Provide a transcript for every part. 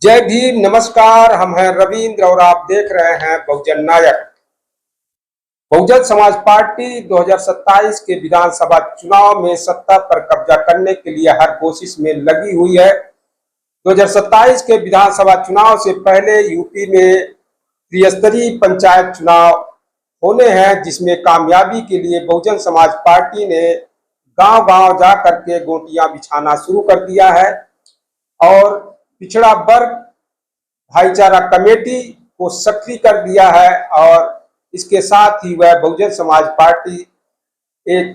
जय भीम। नमस्कार, हम हैं रविंद्र और आप देख रहे हैं बहुजन नायक। बहुजन समाज पार्टी 2027 के विधानसभा चुनाव में सत्ता पर कब्जा करने के लिए हर कोशिश में लगी हुई है। 2027 के विधानसभा चुनाव से पहले यूपी में त्रिस्तरीय पंचायत चुनाव होने हैं, जिसमें कामयाबी के लिए बहुजन समाज पार्टी ने गांव-गांव जा करके गोटियां बिछाना शुरू कर दिया है और पिछड़ा वर्ग भाईचारा कमेटी को सक्रिय कर दिया है। और इसके साथ ही वह बहुजन समाज पार्टी एक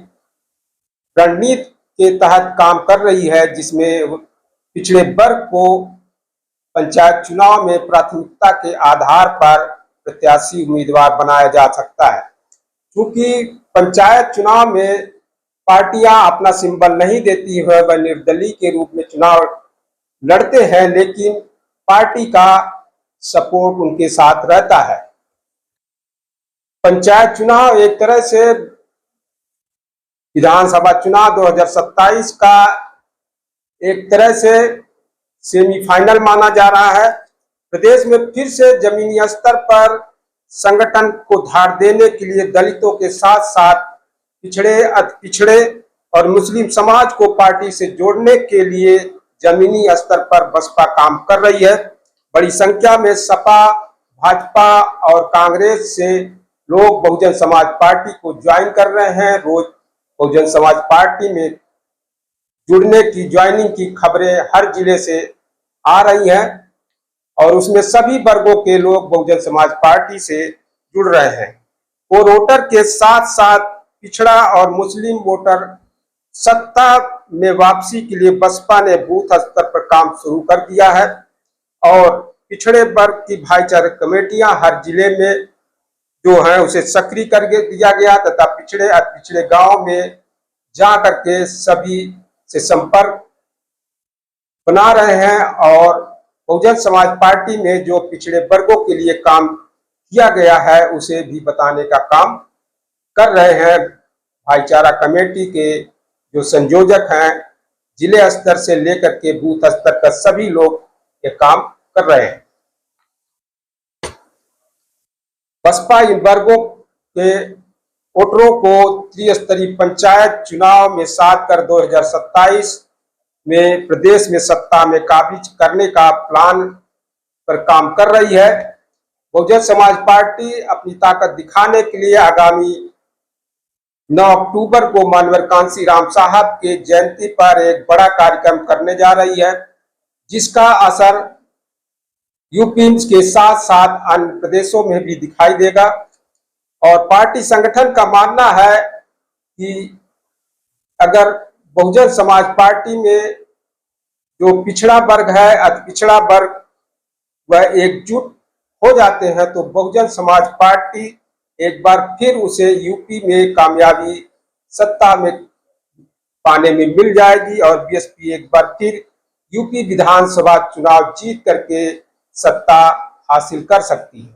रणनीति के तहत काम कर रही है, जिसमें पिछड़े वर्ग को पंचायत चुनाव में प्राथमिकता के आधार पर प्रत्याशी उम्मीदवार बनाया जा सकता है। क्योंकि पंचायत चुनाव में पार्टियां अपना सिंबल नहीं देती है, वह निर्दलीय के रूप में चुनाव लड़ते हैं, लेकिन पार्टी का सपोर्ट उनके साथ रहता है। पंचायत चुनाव एक तरह से विधानसभा चुनाव 2027 का एक तरह से सेमीफाइनल माना जा रहा है। प्रदेश में फिर से जमीनी स्तर पर संगठन को धार देने के लिए दलितों के साथ साथ पिछड़े, अति पिछड़े और मुस्लिम समाज को पार्टी से जोड़ने के लिए जमीनी स्तर पर बसपा काम कर रही है। बड़ी संख्या में सपा, भाजपा और कांग्रेस से लोग बहुजन समाज पार्टी को ज्वाइन कर रहे हैं। रोज बहुजन समाज पार्टी में जुड़ने की, ज्वाइनिंग की खबरें हर जिले से आ रही हैं और उसमें सभी वर्गों के लोग बहुजन समाज पार्टी से जुड़ रहे हैं। वो वोटर के साथ साथ पिछड़ा और मुस्लिम वोटर सत्ता में वापसी के लिए बसपा ने बूथ स्तर पर काम शुरू कर दिया है और पिछड़े वर्ग की भाईचारा कमेटियां हर जिले में जो है उसे सक्रिय कर दिया गया तथा पिछड़े गांव में जा करके सभी से संपर्क बना रहे हैं और बहुजन समाज पार्टी में जो पिछड़े वर्गों के लिए काम किया गया है उसे भी बताने का काम कर रहे हैं। भाईचारा कमेटी के जो संयोजक हैं, जिले स्तर से लेकर के बूथ स्तर तक सभी लोग ये काम कर रहे हैं। बसपा इन वर्गों के वोटरों को त्रिस्तरीय पंचायत चुनाव में साथ कर 2027 में प्रदेश में सत्ता में काबिज करने का प्लान पर काम कर रही है। बहुजन समाज पार्टी अपनी ताकत दिखाने के लिए आगामी 9 अक्टूबर को मानवर कांसी राम साहब के जयंती पर एक बड़ा कार्यक्रम करने जा रही है, जिसका असर यूपी के साथ साथ अन्य प्रदेशों में भी दिखाई देगा। और पार्टी संगठन का मानना है कि अगर बहुजन समाज पार्टी में जो पिछड़ा वर्ग है, अति पिछड़ा वर्ग, वह एकजुट हो जाते हैं तो बहुजन समाज पार्टी एक बार फिर उसे यूपी में कामयाबी सत्ता में पाने में मिल जाएगी और बीएसपी एक बार फिर यूपी विधानसभा चुनाव जीत करके सत्ता हासिल कर सकती है।